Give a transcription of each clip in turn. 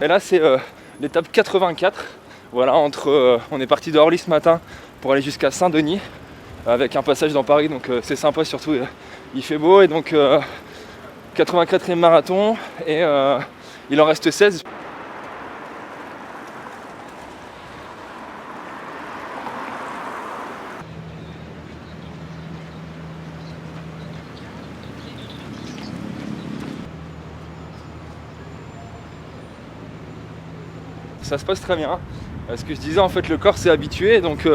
Et là c'est l'étape 84. Voilà, on est parti de Orly ce matin pour aller jusqu'à Saint-Denis avec un passage dans Paris, donc c'est sympa, surtout il fait beau. Et donc 84e marathon et il en reste 16. Ça se passe très bien. Ce que je disais, en fait, le corps s'est habitué, donc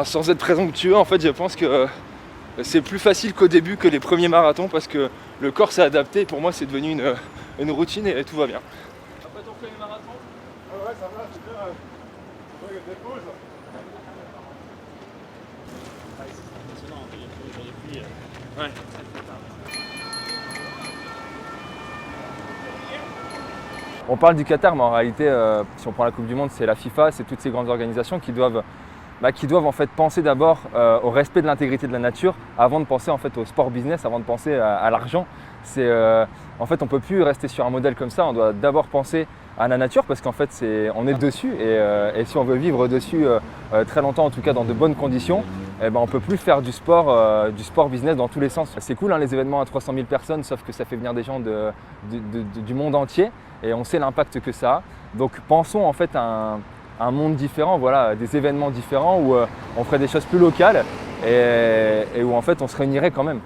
sans être présomptueux, en fait, je pense que c'est plus facile qu'au début, que les premiers marathons, parce que le corps s'est adapté. Et pour moi, c'est devenu une routine et tout va bien. Après ton premier marathon? Ah ouais, ça va, c'est bien. Il y a des pauses. C'est impressionnant, il y a tous les jours de pluie. Ouais. On parle du Qatar, mais en réalité, si on prend la Coupe du Monde, c'est la FIFA, c'est toutes ces grandes organisations qui doivent en fait penser d'abord au respect de l'intégrité de la nature avant de penser en fait au sport business, avant de penser à l'argent. En fait, on ne peut plus rester sur un modèle comme ça. On doit d'abord penser à la nature parce qu'en fait, on est dessus et si on veut vivre dessus très longtemps, en tout cas dans de bonnes conditions, on ne peut plus faire du sport business dans tous les sens. C'est cool, hein, les événements à 300 000 personnes, sauf que ça fait venir des gens du monde entier et on sait l'impact que ça a. Donc pensons en fait à un monde différent, voilà, des événements différents où on ferait des choses plus locales et où en fait on se réunirait quand même.